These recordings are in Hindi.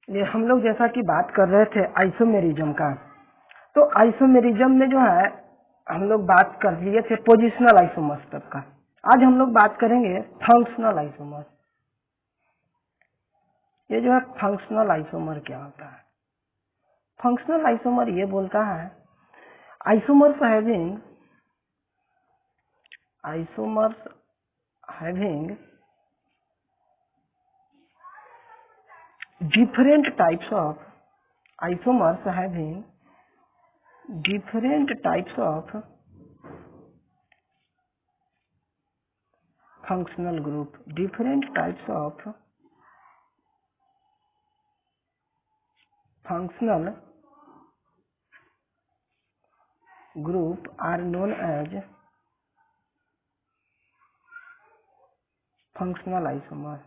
ये हम लोग जैसा कि बात कर रहे थे आइसोमेरिज्म का, तो आइसोमेरिज्म में जो है हम लोग बात कर लिए थे पोजिशनल आइसोमर्स तक का। आज हम लोग बात करेंगे फंक्शनल आइसोमर्स। ये जो है फंक्शनल आइसोमर क्या होता है? फंक्शनल आइसोमर ये बोलता है isomers having different types of isomers having different types of functional group are known as functional isomers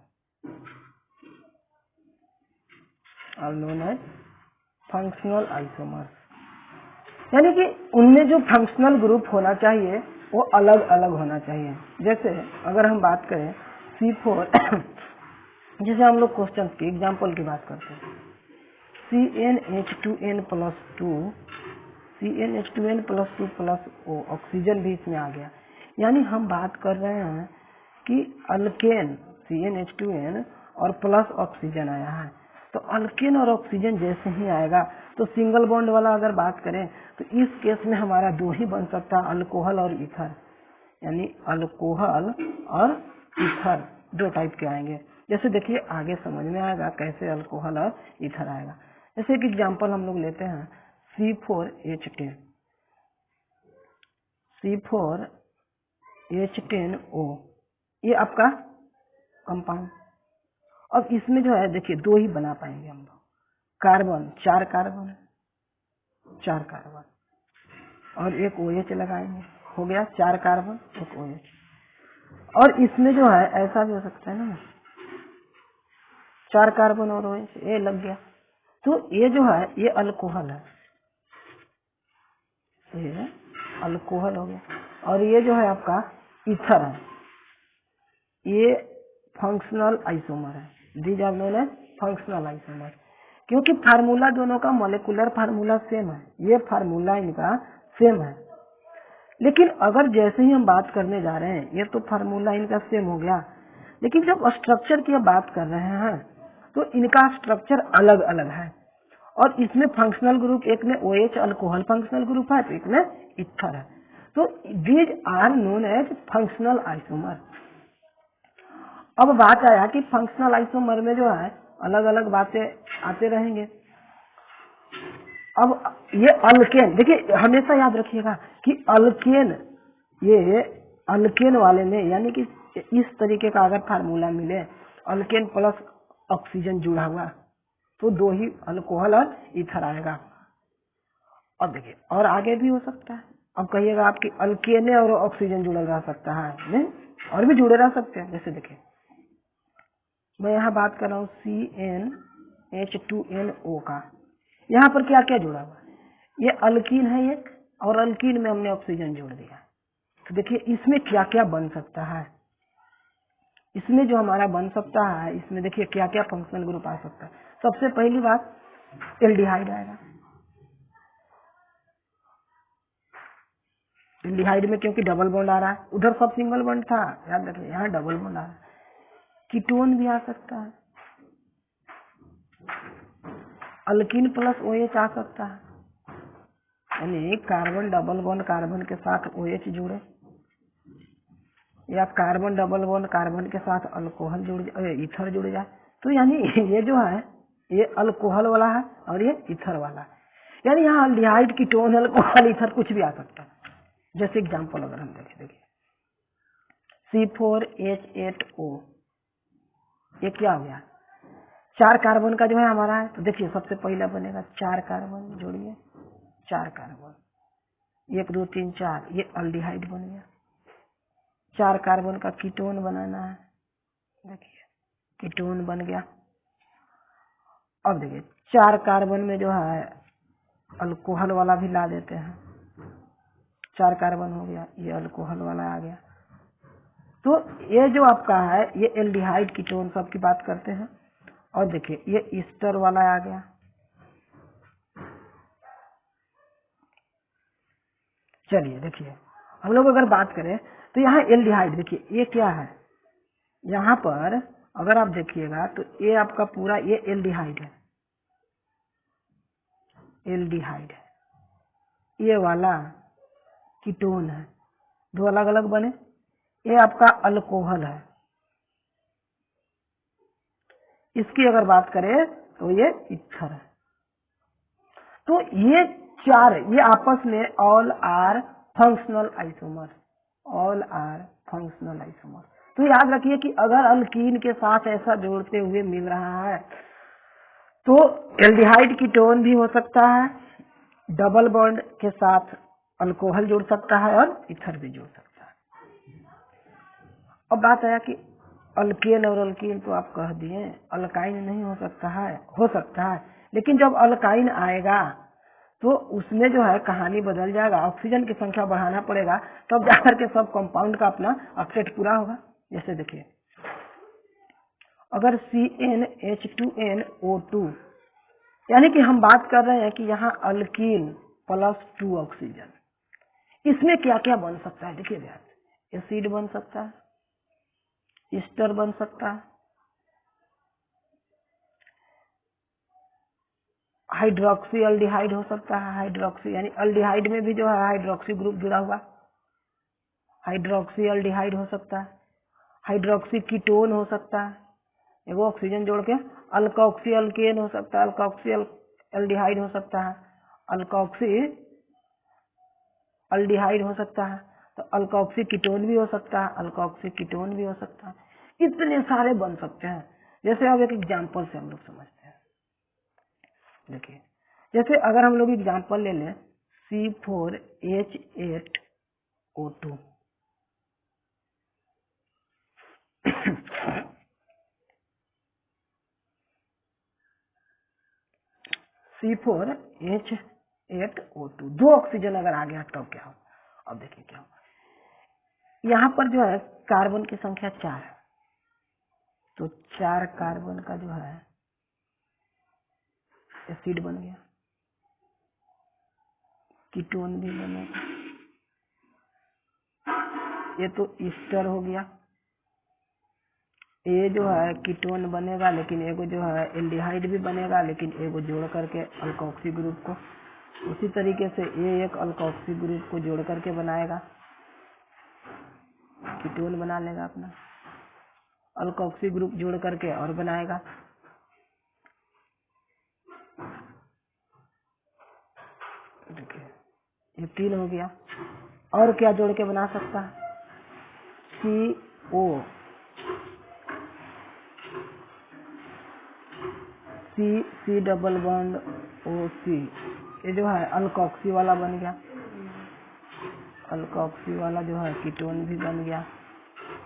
यानी कि उनमें जो फंक्शनल ग्रुप होना चाहिए वो अलग अलग होना चाहिए। जैसे अगर हम बात करें C4 जैसे हम लोग क्वेश्चन की एग्जांपल की बात करते हैं, CnH2n+2 CnH2n+2+O ऑक्सीजन भी इसमें आ गया। यानी हम बात कर रहे हैं कि अल्केन CnH2n और प्लस ऑक्सीजन आया है, तो अल्केन और ऑक्सीजन जैसे ही आएगा तो सिंगल बॉन्ड वाला अगर बात करें तो इस केस में हमारा दो ही बन सकता है, अल्कोहल और ईथर। यानी अल्कोहल और ईथर दो टाइप के आएंगे। जैसे देखिए आगे समझ में आएगा कैसे अल्कोहल और ईथर आएगा। जैसे एक एग्जांपल हम लोग लेते हैं C4H10O, ये आपका कंपाउंड। अब इसमें जो है देखिए दो ही बना पाएंगे हम लोग, कार्बन चार कार्बन और एक OH लगाएंगे, हो गया 4 कार्बन एक OH। और इसमें जो है ऐसा भी हो सकता है ना, 4 कार्बन और OH ये लग गया, तो ये जो है ये अल्कोहल है, ये अल्कोहल हो गया। और ये जो है आपका ईथर है, ये फंक्शनल आइसोमर है। These are known as functional isomer, क्योंकि फार्मूला दोनों का मॉलिक्यूलर फार्मूला सेम है, ये फार्मूला इनका सेम है। लेकिन अगर जैसे ही हम बात करने जा रहे हैं, ये तो फार्मूला इनका सेम हो गया, लेकिन जब स्ट्रक्चर की बात कर रहे हैं तो इनका स्ट्रक्चर अलग अलग है। और इसमें फंक्शनल ग्रुप, एक में OH अल्कोहल फंक्शनल ग्रुप है तो एक में ईथर है, तो these are known as functional isomer. अब बात आया कि फंक्शनल आइसोमर में जो है अलग अलग बातें आते रहेंगे। अब ये अल्केन, देखिए हमेशा याद रखिएगा कि अल्केन, ये अल्केन वाले में यानी कि इस तरीके का अगर फार्मूला मिले, अल्केन प्लस ऑक्सीजन जुड़ा हुआ, तो दो ही अल्कोहल और ईथर आएगा। अब देखिए और आगे भी हो सकता है, अब कहिएगा आपकी अल्केन और ऑक्सीजन जुड़ा रह सकता है, नहीं और भी जुड़े रह सकते हैं। जैसे देखिए मैं यहाँ बात कर रहा हूँ CnH2nO का, यहाँ पर क्या क्या जुड़ा हुआ है, ये अल्कीन है एक, और अल्कीन में हमने ऑक्सीजन जोड़ दिया। तो देखिए इसमें क्या क्या बन सकता है, इसमें जो हमारा बन सकता है, इसमें देखिए क्या क्या फंक्शनल ग्रुप आ सकता है। सबसे पहली बात एल्डिहाइड आएगा। एल्डिहाइड में क्योंकि डबल बॉन्ड आ रहा है, उधर सब सिंगल बॉन्ड था, याद रखिए यहाँ डबल बॉन्ड आ रहा है। कीटोन भी आ सकता है, अल्कीन प्लस OH आ सकता है, यानी कार्बन डबल बॉन्ड कार्बन के साथ OH जुड़े, या कार्बन डबल बॉन्ड कार्बन के साथ अल्कोहल जुड़ जाए, ईथर जुड़ जाए, तो यानी ये जो है ये अल्कोहल वाला है और ये ईथर वाला है। यानी यहाँ अल्डिहाइड, कीटोन, अल्कोहल, ईथर कुछ भी आ सकता है। जैसे एग्जांपल अगर हम देखिए C4H8O, ये क्या हो गया, 4 कार्बन का जो है हमारा है, तो देखिए सबसे पहला बनेगा 4 कार्बन जोड़िए, 4 कार्बन 1 2 3 4, ये अल्डिहाइड बन गया। 4 कार्बन का कीटोन बनाना है, देखिए कीटोन बन गया। अब देखिए 4 कार्बन में जो है अल्कोहल वाला भी ला देते हैं, 4 कार्बन हो गया, ये अल्कोहल वाला आ गया। तो ये जो आपका है ये एल्डिहाइड कीटोन सब की बात करते हैं। और देखिए ये ईस्टर वाला आ गया। चलिए देखिए हम लोग अगर बात करें तो यहाँ एल्डिहाइड, देखिए ये क्या है, यहाँ पर अगर आप देखिएगा तो ये आपका पूरा ये एल्डिहाइड है, एल्डिहाइड है, ये वाला कीटोन है, दो अलग अलग बने। ये आपका अल्कोहल है, इसकी अगर बात करें तो ये इथर है। तो ये चार ये आपस में all are functional isomer, all are functional isomer. तो याद रखिए कि अगर अल्कीन के साथ ऐसा जोड़ते हुए मिल रहा है तो एल्डिहाइड कीटोन भी हो सकता है, डबल बॉन्ड के साथ अल्कोहल जुड़ सकता है और इथर भी जुड़ सकता है। अब बात आया कि अल्केन और अल्कीन तो आप कह दिए, अल्काइन नहीं हो सकता है, हो सकता है, लेकिन जब अल्काइन आएगा तो उसमें जो है कहानी बदल जाएगा, ऑक्सीजन की संख्या बढ़ाना पड़ेगा, तब जाकर के सब कंपाउंड का अपना ऑक्टेट पूरा होगा। जैसे देखिए अगर CnH2nO2, यानी कि हम बात कर रहे हैं कि यहाँ अल्कीन प्लस 2 ऑक्सीजन, इसमें क्या क्या बन सकता है, देखिए ध्यान, एसिड बन सकता है, ईस्टर बन सकता है, हाइड्रोक्सी अल्डिहाइड हो सकता है, हाइड्रोक्सी यानी अल्डिहाइड में भी जो है हाइड्रोक्सी ग्रुप जुड़ा हुआ, हाइड्रोक्सी अल्डिहाइड हो सकता है, हाइड्रोक्सी कीटोन हो सकता है, एगो ऑक्सीजन जोड़ के, अल्कोक्सी अल्केन हो सकता है, अल्कोक्सी अल्डिहाइड हो सकता है, अल्कोक्सी अल्डिहाइड हो सकता है, तो अल्कोक्सी कीटोन भी हो सकता है, अल्कोक्सी कीटोन भी हो सकता है, इतने सारे बन सकते हैं। जैसे अब एक एग्जाम्पल से हम लोग समझते हैं, देखिए जैसे अगर हम लोग एग्जाम्पल ले लें C4H8O2 C4H8O2 दो ऑक्सीजन अगर आ गया तब क्या हो। अब देखिए क्या हो, यहाँ पर जो है कार्बन की संख्या 4 है, तो 4 कार्बन का जो है एसिड बन गया, कीटोन भी बनेगा, ये तो ईस्टर हो गया, ये जो है कीटोन बनेगा, लेकिन एगो जो है एल्डिहाइड भी बनेगा, लेकिन एगो जोड़ करके अल्कोक्सी ग्रुप को, उसी तरीके से ये एक अल्कोक्सी ग्रुप को जोड़ करके बनाएगा, कीटोन बना लेगा अपना, अल्कोक्सी ग्रुप जोड़ करके और बनाएगा, देखिए ये 3 हो गया। और क्या जोड़ के बना सकता है, C डबल बॉन्ड OC, ये जो है अल्कोक्सी वाला बन गया, अल्कोक्सी वाला जो है कीटोन भी बन गया,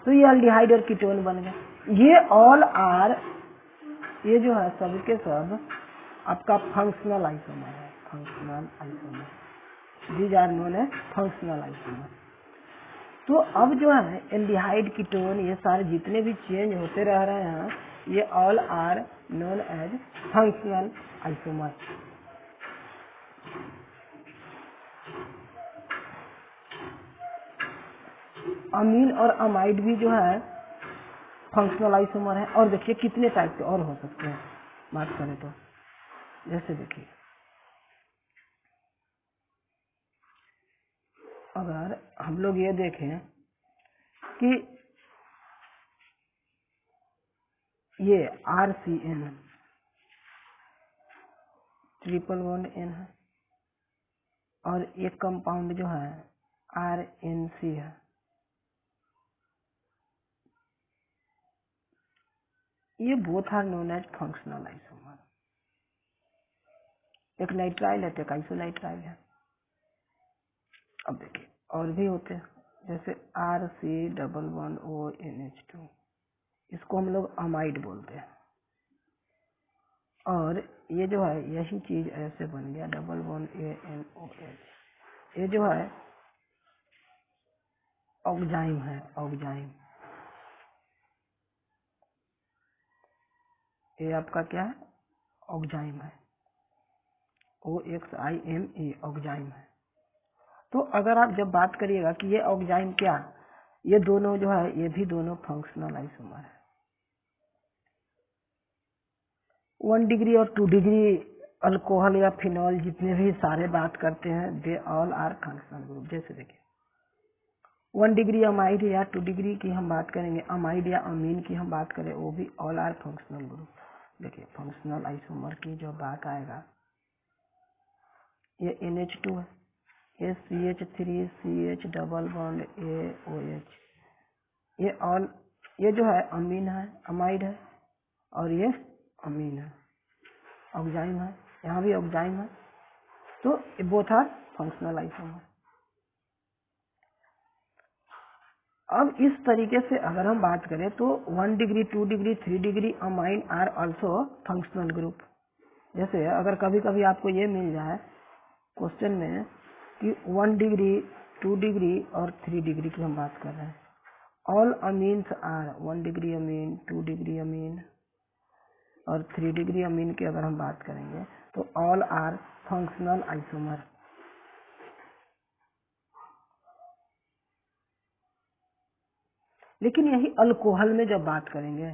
तो ये अल्डिहाइड और कीटोन बन गया। ये ऑल आर, ये जो है सब के सब आपका फंक्शनल आइसोमर है, functional isomer, these are known as functional isomer. तो अब जो है एल्डिहाइड कीटोन ये सारे जितने भी चेंज होते रह रहे हैं, ये all are known as functional isomer. Amine और अमाइड भी जो है फंक्शनल आइसोमर है। और देखिए कितने टाइप के और हो सकते हैं बात करें तो, जैसे देखिए अगर हम लोग ये देखें कि ये RCN ट्रिपल बॉन्ड N है, और एक कंपाउंड जो है RNC है, ये both are known as functional isomer. एक नाइट्राइल है तो एक आइसोनाइट्राइल है। अब देखिए और भी होते हैं, जैसे RC डबल बॉन्ड ONH2, इसको हम लोग अमाइड बोलते हैं। और ये जो है यही चीज ऐसे बन गया डबल बॉन्ड ANOH, ये जो है ऑक्जाइम है, ऑक्जाइम, ये आपका क्या है, ऑक्जाइम है, OXIME ऑक्जाइम है। तो अगर आप जब बात करिएगा कि ये ऑक्जाइम क्या, ये दोनों जो है ये भी दोनों फंक्शनल आइसोमर है। 1 डिग्री और 2 डिग्री अल्कोहल या फिनॉल जितने भी सारे बात करते हैं, they all are functional group. जैसे देखिए 1 डिग्री अमाइड या 2 डिग्री की हम बात करेंगे, अमाइड या अमीन की हम बात करें, वो भी ऑल आर फंक्शनल ग्रुप। देखिए फंक्शनल आइसोमर की जो बात आएगा, ये NH2 है, ये CH3 CH double bond AOH, ये जो है अमीन है, अमाइड है, और ये अमीन है, ऑक्जाइम है, यहाँ भी ऑक्जाइम है। तो बोथ आर फंक्शनल आइसोमर। अब इस तरीके से अगर हम बात करें तो 1 degree 2 degree 3 degree amine are also functional group. जैसे अगर कभी कभी आपको ये मिल जाए क्वेश्चन में कि 1 डिग्री 2 डिग्री और 3 डिग्री की हम बात कर रहे हैं, all amines are 1 degree amine 2 degree amine और 3 डिग्री अमीन की अगर हम बात करेंगे तो ऑल आर फंक्शनल आइसोमर। लेकिन यही अल्कोहल में जब बात करेंगे,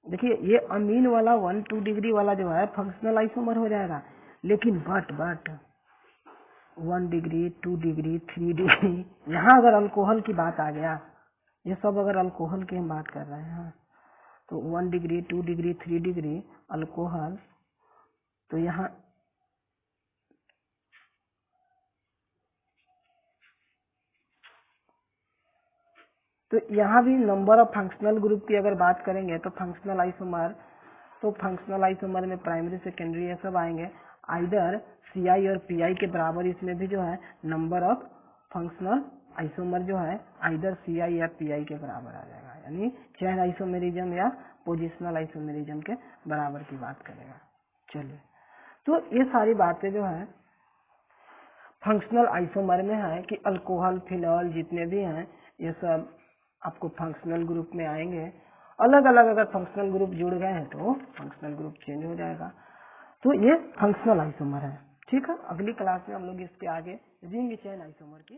देखिए ये अमीन वाला 1-2 डिग्री वाला जो है फंक्शनल आइसोमर हो जाएगा, लेकिन बट 1 डिग्री 2 डिग्री 3 डिग्री, यहाँ अगर अल्कोहल की बात आ गया, ये सब अगर अल्कोहल की हम बात कर रहे हैं, तो 1 डिग्री 2 डिग्री 3 डिग्री अल्कोहल, तो यहाँ भी नंबर ऑफ फंक्शनल ग्रुप की अगर बात करेंगे तो फंक्शनल आइसोमर में प्राइमरी सेकेंडरी ये सब आएंगे, आइदर CI और PI के बराबर। इसमें भी जो है नंबर ऑफ फंक्शनल आइसोमर जो है आइदर CI या PI के बराबर आ जाएगा, यानी चेन आइसोमेरिज्म या पोजिशनल आइसोमेरिज्म के बराबर की बात करेगा। चलिए, तो ये सारी बातें जो है फंक्शनल आइसोमर में है कि अल्कोहल फिनॉल जितने भी हैं ये सब आपको फंक्शनल ग्रुप में आएंगे। अलग अलग अगर फंक्शनल ग्रुप जुड़ गए हैं तो फंक्शनल ग्रुप चेंज हो जाएगा। तो ये फंक्शनल आइसोमर है। ठीक है, अगली क्लास में हम लोग इसके आगे रिंग चेन आइसोमर की